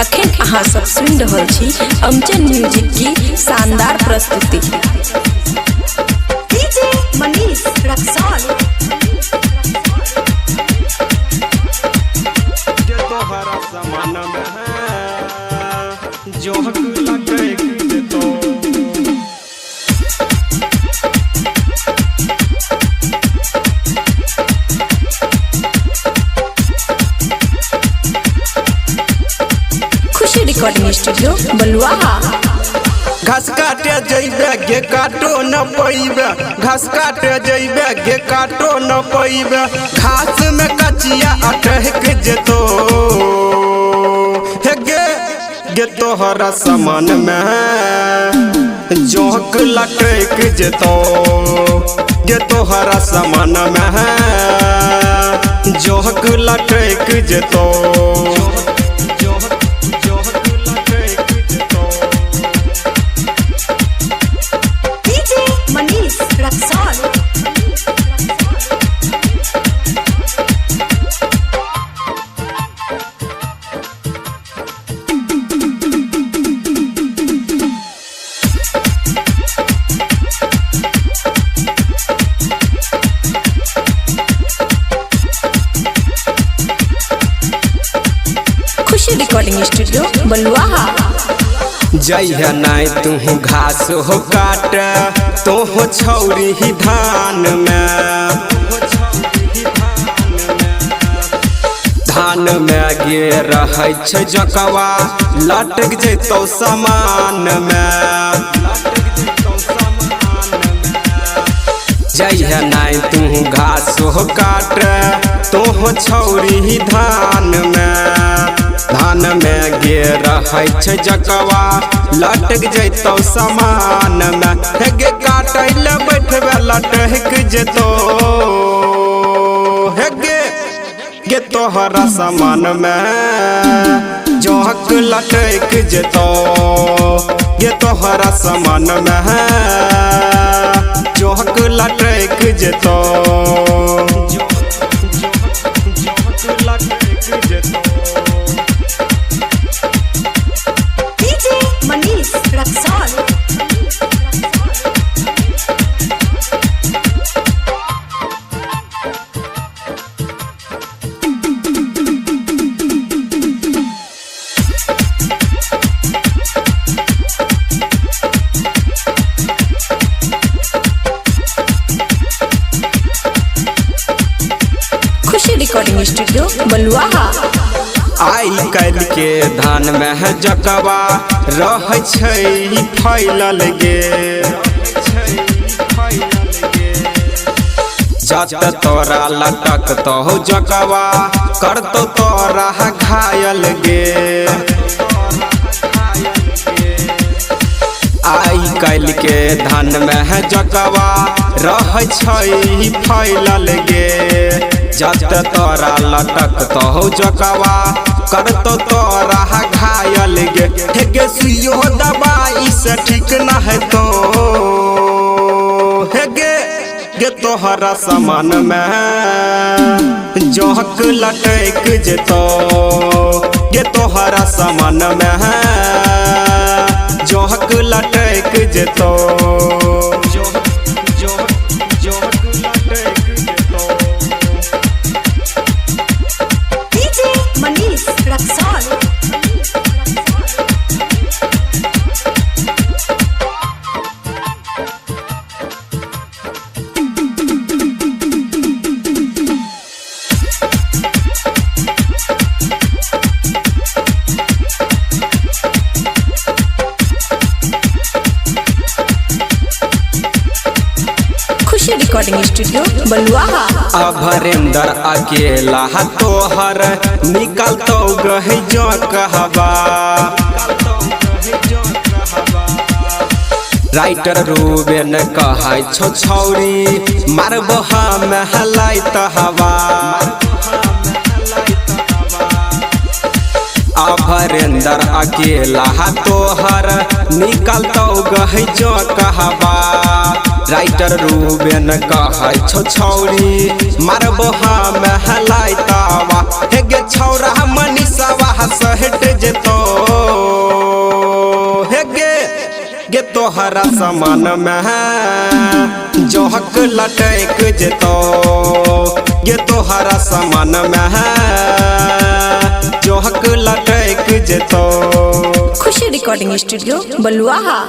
अखन अहाँ सब सुन रहल छी अमजन म्यूजिक की शानदार प्रस्तुति। डीजे मनीष रक्सौल। तोहरा समान में है जो हक लगे तो खुशी रिकॉर्डिंग स्टूडियो बलुआहा। घास काटे जइबे गे काटो न पैबे, घास काटे जइबे गे काटो न पैबे, घास में कचिया अटक जेतो हे गे तोहरा समान में जोहक लटक जेतो, गे तोहरा समान में जोहक लटक जेतो। डीजे मनीष रक्सौल। खुशी रिकॉर्डिंग स्टूडियो बलुआहा। जइहा नाय तू घास हो काट तो हो छौरी ही धान में गे रहै छै जकवा लटक जैतौ समान में। जइहा नाय तू घास हो काट तो हो छौरी ही धान में गे रहै छै जकवा लटक जैतौ समान में। हे गे काटै ले बैठबे लटक जेतो हे गे तोहरा समान में जोहक लटक जेतो, गे तोहरा समान में जोहक लटक जेतो। डीजे मनीष रक्सौल। खुशी रिकॉर्डिंग स्टूडियो बलुआहा। आई काल्हि के धान में है जकवा रहै छै फैलल गे, जत तोरा लटक तो जकवा करतो तोरा घायल गे। आई काल्हि के धान में है जकवा रहै छै फैलल गे, जत तोरा लटक तो जकवा करतो तोरा घायल गे। हे गे सुइयो दवाई से ठीक न है तो हे गे तोहरा समान में जोहक लटक जेतो, गे तोहरा समान में जोहक लटक जेतो। डीजे मनीष रक्सौल। खुशी रिकॉर्डिंग स्टूडियो बलुआहा। अभरेंद्र अकेला तोहर निकलतो गहि जो कहबा, राइटर रूबेन कहै छौ छौरी मारबो हम हलाइत हवा। अभरेंद्र अकेला तोहर निकलतो गहि जो कहबा, राइटर रूबेन कहै छौ छौरी मारबो हम हलाइतावा। हे गे छौरा मनीषवा सहेट जेतो तोहरा समान में जोहक लटक जेतो ये तोहरा समान में जोहक लटक जेतो। खुशी रिकॉर्डिंग स्टूडियो बलुआहा।